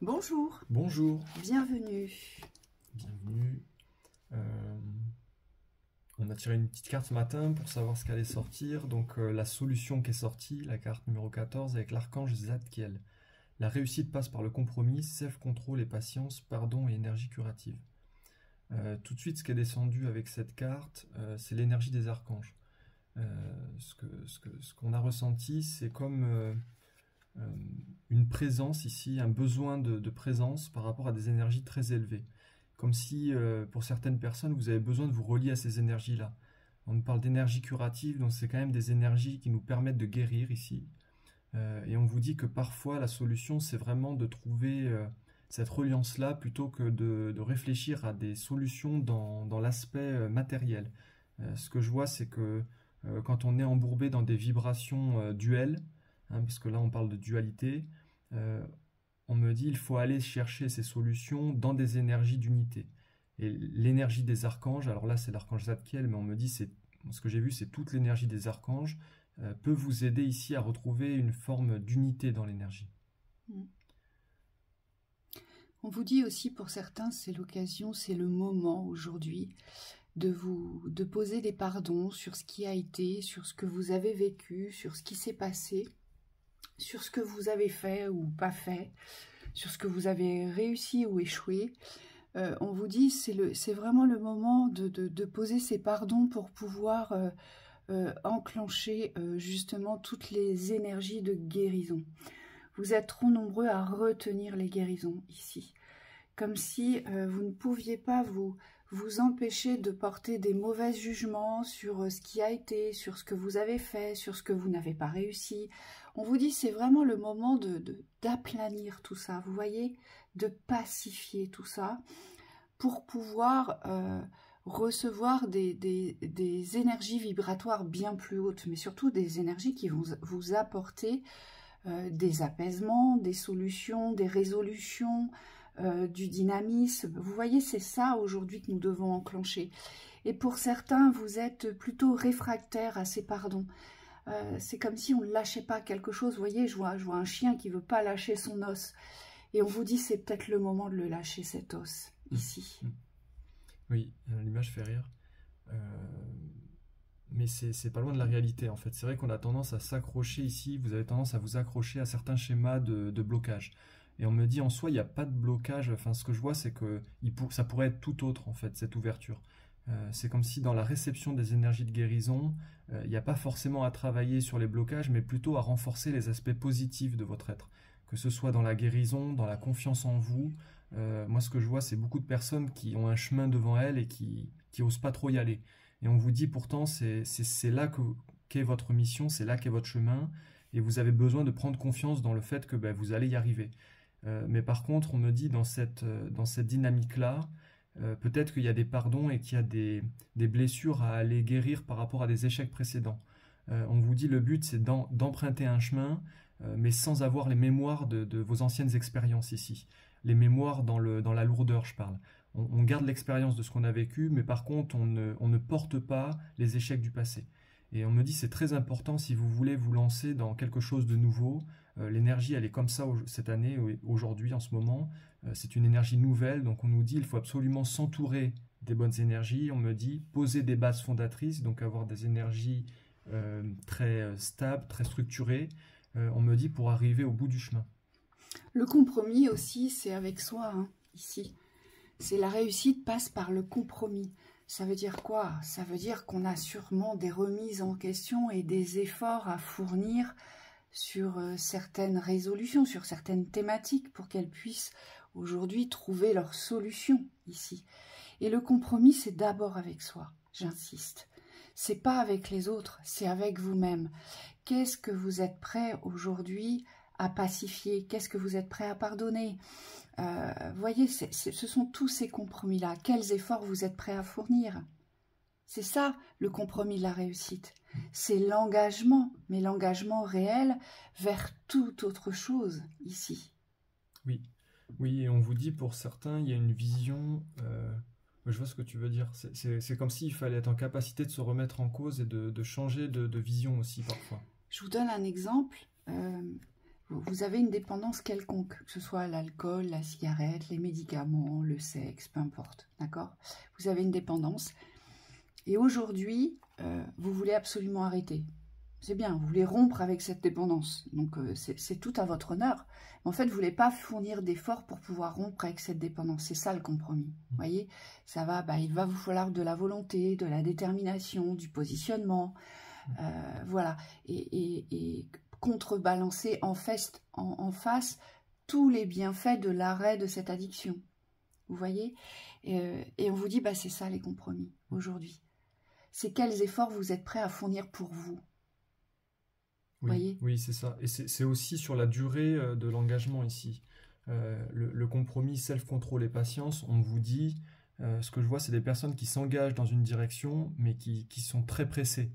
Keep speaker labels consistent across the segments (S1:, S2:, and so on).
S1: Bonjour,
S2: Bonjour,
S1: bienvenue.
S2: bienvenue. On a tiré une petite carte ce matin pour savoir ce qu'allait sortir. Donc la solution qui est sortie, la carte numéro 14 avec l'archange Zadkiel. La réussite passe par le compromis, self-control et patience, pardon et énergie curative. Tout de suite, ce qui est descendu avec cette carte, c'est l'énergie des archanges. Ce qu'on a ressenti, c'est comme une présence ici, un besoin de présence par rapport à des énergies très élevées. Comme si, pour certaines personnes, vous avez besoin de vous relier à ces énergies-là. On nous parle d'énergie curative, donc c'est quand même des énergies qui nous permettent de guérir ici. Et on vous dit que parfois, la solution, c'est vraiment de trouver cette reliance-là plutôt que de réfléchir à des solutions dans l'aspect matériel. Ce que je vois, c'est que quand on est embourbé dans des vibrations duelles, hein, parce que là on parle de dualité, euh, on me dit il faut aller chercher ces solutions dans des énergies d'unité. Et l'énergie des archanges, alors là c'est l'archange Zadkiel, mais on me dit, ce que j'ai vu, c'est toute l'énergie des archanges, peut vous aider ici à retrouver une forme d'unité dans l'énergie.
S1: On vous dit aussi pour certains, c'est l'occasion, c'est le moment aujourd'hui de poser des pardons sur ce qui a été, sur ce que vous avez vécu, sur ce qui s'est passé, sur ce que vous avez fait ou pas fait, sur ce que vous avez réussi ou échoué. On vous dit c'est vraiment le moment de poser ces pardons pour pouvoir enclencher justement toutes les énergies de guérison. Vous êtes trop nombreux à retenir les guérisons ici, comme si vous ne pouviez pas vous empêcher de porter des mauvais jugements sur ce qui a été, sur ce que vous avez fait, sur ce que vous n'avez pas réussi. On vous dit c'est vraiment le moment d'aplanir tout ça, vous voyez, de pacifier tout ça pour pouvoir recevoir des énergies vibratoires bien plus hautes, mais surtout des énergies qui vont vous apporter des apaisements, des solutions, des résolutions, du dynamisme. Vous voyez, c'est ça aujourd'hui que nous devons enclencher. Et pour certains, vous êtes plutôt réfractaires à ces pardons. C'est comme si on ne lâchait pas quelque chose. Vous voyez, je vois un chien qui ne veut pas lâcher son os. Et on vous dit, c'est peut-être le moment de le lâcher, cet os, ici.
S2: Oui, l'image fait rire. Mais c'est pas loin de la réalité en fait. C'est vrai qu'on a tendance à s'accrocher ici, vous avez tendance à vous accrocher à certains schémas de blocage. Et on me dit en soi, il n'y a pas de blocage. Enfin, ce que je vois, c'est que ça pourrait être tout autre en fait, cette ouverture. C'est comme si dans la réception des énergies de guérison, il n'y a pas forcément à travailler sur les blocages, mais plutôt à renforcer les aspects positifs de votre être. Que ce soit dans la guérison, dans la confiance en vous. Moi, ce que je vois, c'est beaucoup de personnes qui ont un chemin devant elles et qui osent pas trop y aller. Et on vous dit pourtant, c'est là qu'est votre mission, c'est là qu'est votre chemin, et vous avez besoin de prendre confiance dans le fait que ben, vous allez y arriver. Mais par contre, on me dit dans cette dynamique-là, peut-être qu'il y a des pardons et qu'il y a des blessures à aller guérir par rapport à des échecs précédents. On vous dit le but, c'est d'emprunter un chemin, mais sans avoir les mémoires de vos anciennes expériences ici. Les mémoires dans la lourdeur, je parle. On garde l'expérience de ce qu'on a vécu, mais par contre, on ne porte pas les échecs du passé. Et on me dit c'est très important si vous voulez vous lancer dans quelque chose de nouveau. L'énergie, elle est comme ça cette année, aujourd'hui, en ce moment. C'est une énergie nouvelle, donc on nous dit il faut absolument s'entourer des bonnes énergies. On me dit poser des bases fondatrices, donc avoir des énergies très stables, très structurées. On me dit pour arriver au bout du chemin.
S1: Le compromis aussi, c'est avec soi, hein, ici. C'est la réussite passe par le compromis. Ça veut dire quoi? Ça veut dire qu'on a sûrement des remises en question et des efforts à fournir sur certaines résolutions, sur certaines thématiques pour qu'elles puissent aujourd'hui trouver leur solution ici. Et le compromis, c'est d'abord avec soi, j'insiste. C'est pas avec les autres, c'est avec vous-même. Qu'est-ce que vous êtes prêt aujourd'hui à pacifier? Qu'est-ce que vous êtes prêt à pardonner? Voyez, ce sont tous ces compromis-là. Quels efforts vous êtes prêts à fournir? C'est ça, le compromis de la réussite. C'est l'engagement, mais l'engagement réel vers toute autre chose, ici.
S2: Oui, oui, et on vous dit pour certains, il y a une vision... je vois ce que tu veux dire. C'est comme s'il fallait être en capacité de se remettre en cause et de changer de vision aussi parfois.
S1: Je vous donne un exemple. vous avez une dépendance quelconque, que ce soit l'alcool, la cigarette, les médicaments, le sexe, peu importe, d'accord? Vous avez une dépendance. Et aujourd'hui, vous voulez absolument arrêter. C'est bien, vous voulez rompre avec cette dépendance. Donc, c'est tout à votre honneur. En fait, vous ne voulez pas fournir d'efforts pour pouvoir rompre avec cette dépendance. C'est ça le compromis. Vous voyez, ça va, il va vous falloir de la volonté, de la détermination, du positionnement. Voilà. Et contrebalancer en face tous les bienfaits de l'arrêt de cette addiction. Vous voyez, et on vous dit, c'est ça les compromis aujourd'hui. C'est quels efforts vous êtes prêts à fournir pour vous.
S2: Oui, oui, c'est ça. Et c'est aussi sur la durée de l'engagement ici. Le compromis self-control et patience, on vous dit, ce que je vois, c'est des personnes qui s'engagent dans une direction, mais qui sont très pressées.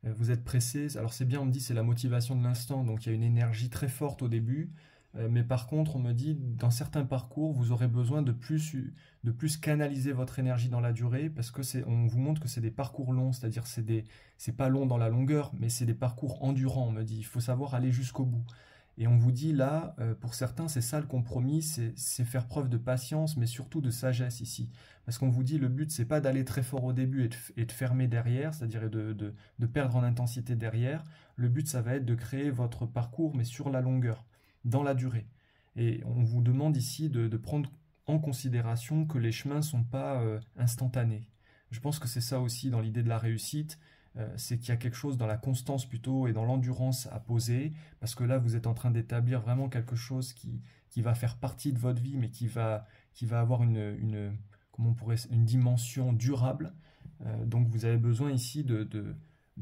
S2: Vous êtes pressés, alors c'est bien, on me dit c'est la motivation de l'instant, donc il y a une énergie très forte au début, mais par contre on me dit dans certains parcours vous aurez besoin de plus canaliser votre énergie dans la durée, parce que on vous montre que c'est des parcours longs, c'est-à-dire c'est pas long dans la longueur, mais c'est des parcours endurants, on me dit, il faut savoir aller jusqu'au bout. Et on vous dit là, pour certains, c'est ça le compromis, c'est faire preuve de patience, mais surtout de sagesse ici. Parce qu'on vous dit, le but, c'est pas d'aller très fort au début et de fermer derrière, c'est-à-dire de perdre en intensité derrière. Le but, ça va être de créer votre parcours, mais sur la longueur, dans la durée. Et on vous demande ici de prendre en considération que les chemins sont pas instantanés. Je pense que c'est ça aussi dans l'idée de la réussite. C'est qu'il y a quelque chose dans la constance plutôt et dans l'endurance à poser, parce que là vous êtes en train d'établir vraiment quelque chose qui va faire partie de votre vie, mais qui va avoir comment une dimension durable. Donc vous avez besoin ici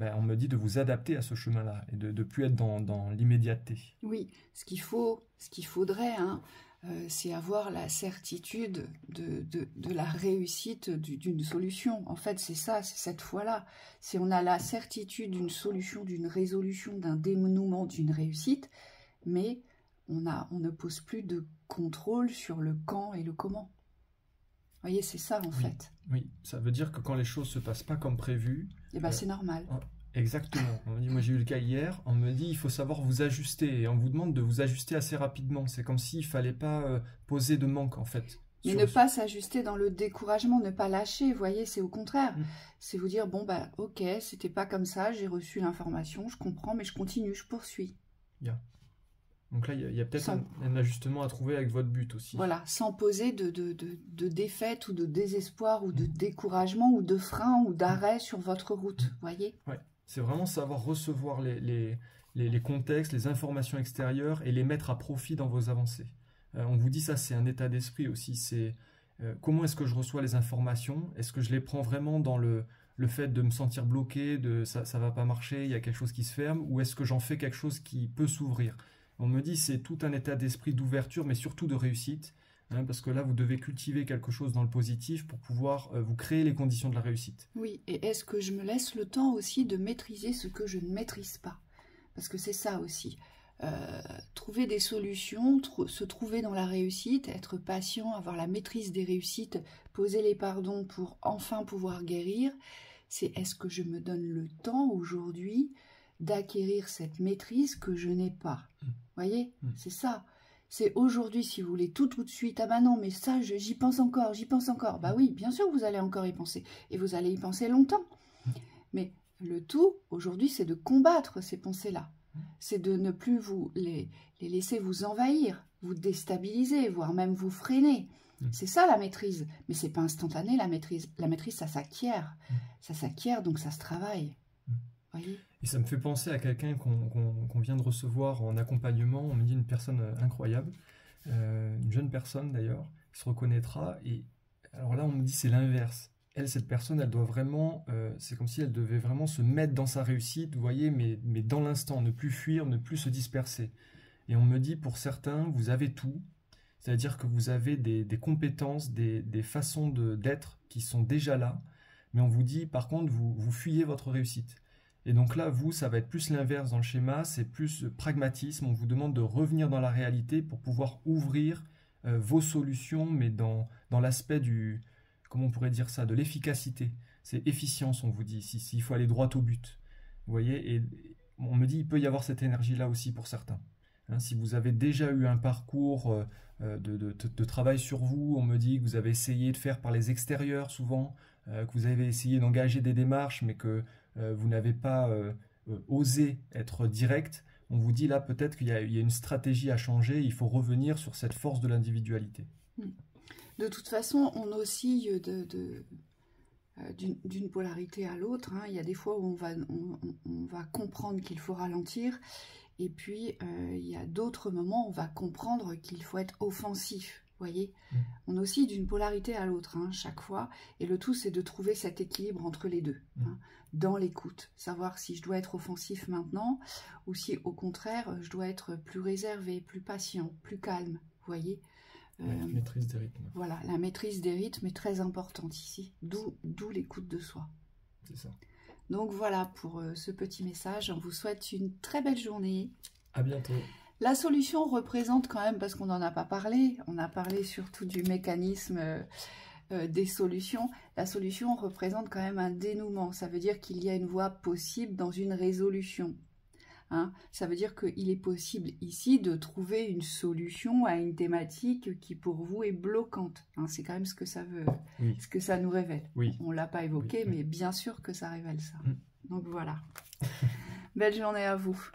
S2: on me dit de vous adapter à ce chemin-là et de plus être dans l'immédiateté.
S1: Oui, ce qu'il faudrait, c'est avoir la certitude de la réussite d'une solution. En fait, c'est ça, c'est cette foi-là. Si on a la certitude d'une solution, d'une résolution, d'un dénouement, d'une réussite, mais on ne pose plus de contrôle sur le quand et le comment. Vous voyez, c'est ça en fait.
S2: Oui, ça veut dire que quand les choses se passent pas comme prévu...
S1: c'est normal.
S2: Exactement. On me dit, moi j'ai eu le cas hier, on me dit il faut savoir vous ajuster, et on vous demande de vous ajuster assez rapidement. C'est comme s'il fallait pas poser de manque en fait.
S1: Mais ne pas s'ajuster dans le découragement, ne pas lâcher, vous voyez, c'est au contraire. C'est vous dire, ok, c'était pas comme ça, j'ai reçu l'information, je comprends, mais je continue, je poursuis.
S2: Yeah. Donc là, il y a peut-être un ajustement à trouver avec votre but aussi.
S1: Voilà, sans poser de défaite ou de désespoir ou de découragement ou de frein ou d'arrêt sur votre route, vous voyez.
S2: Ouais. C'est vraiment savoir recevoir les contextes, les informations extérieures et les mettre à profit dans vos avancées. On vous dit ça, c'est un état d'esprit aussi. C'est comment est-ce que je reçois les informations? Est-ce que je les prends vraiment dans le fait de me sentir bloqué, ça va pas marcher, il y a quelque chose qui se ferme, ou est-ce que j'en fais quelque chose qui peut s'ouvrir? On me dit c'est tout un état d'esprit d'ouverture, mais surtout de réussite. Parce que là, vous devez cultiver quelque chose dans le positif pour pouvoir vous créer les conditions de la réussite.
S1: Oui, et est-ce que je me laisse le temps aussi de maîtriser ce que je ne maîtrise pas? Parce que c'est ça aussi. Trouver des solutions, se trouver dans la réussite, être patient, avoir la maîtrise des réussites, poser les pardons pour enfin pouvoir guérir, c'est est-ce que je me donne le temps aujourd'hui d'acquérir cette maîtrise que je n'ai pas? Vous voyez, c'est ça. C'est aujourd'hui, si vous voulez, tout de suite. Ah non, mais ça, j'y pense encore, j'y pense encore. Oui, bien sûr, vous allez encore y penser. Et vous allez y penser longtemps. Mais le tout, aujourd'hui, c'est de combattre ces pensées-là. C'est de ne plus les laisser vous envahir, vous déstabiliser, voire même vous freiner. C'est ça la maîtrise. Mais c'est pas instantané, la maîtrise. La maîtrise, ça s'acquiert. Ça s'acquiert, donc ça se travaille. Voyez.
S2: Et ça me fait penser à quelqu'un qu'on vient de recevoir en accompagnement. On me dit une personne incroyable, une jeune personne d'ailleurs, qui se reconnaîtra. Et alors là, on me dit c'est l'inverse. Elle, cette personne, elle doit vraiment, c'est comme si elle devait vraiment se mettre dans sa réussite, vous voyez, mais dans l'instant, ne plus fuir, ne plus se disperser. Et on me dit, pour certains, vous avez tout, c'est-à-dire que vous avez des compétences, des façons d'être qui sont déjà là, mais on vous dit, par contre, vous fuyez votre réussite. Et donc là, vous, ça va être plus l'inverse dans le schéma, c'est plus pragmatisme, on vous demande de revenir dans la réalité pour pouvoir ouvrir vos solutions, mais dans l'aspect du... Comment on pourrait dire ça? De l'efficacité. C'est efficience, on vous dit ici. Il faut aller droit au but. Vous voyez? Et on me dit, il peut y avoir cette énergie-là aussi pour certains. Hein, si vous avez déjà eu un parcours de travail sur vous, on me dit que vous avez essayé de faire par les extérieurs souvent, que vous avez essayé d'engager des démarches, mais que vous n'avez pas osé être direct, on vous dit là peut-être qu'il y a une stratégie à changer, il faut revenir sur cette force de l'individualité.
S1: De toute façon, on oscille d'une polarité à l'autre. Hein. Il y a des fois où on va comprendre qu'il faut ralentir, et puis il y a d'autres moments où on va comprendre qu'il faut être offensif. Voyez, on oscille d'une polarité à l'autre, hein, chaque fois, et le tout c'est de trouver cet équilibre entre les deux, hein, dans l'écoute, savoir si je dois être offensif maintenant, ou si au contraire je dois être plus réservé, plus patient, plus calme, voyez.
S2: Maîtrise des rythmes.
S1: Voilà, la maîtrise des rythmes est très importante ici, d'où l'écoute de soi.
S2: C'est ça.
S1: Donc voilà pour ce petit message, on vous souhaite une très belle journée.
S2: À bientôt.
S1: La solution représente quand même, parce qu'on n'en a pas parlé, on a parlé surtout du mécanisme des solutions, la solution représente quand même un dénouement, ça veut dire qu'il y a une voie possible dans une résolution. Hein, ça veut dire qu'il est possible ici de trouver une solution à une thématique qui pour vous est bloquante. Hein, c'est quand même ce que ça veut, ce que ça nous révèle. On ne l'a pas évoqué, mais bien sûr que ça révèle ça. Donc voilà. Belle journée à vous.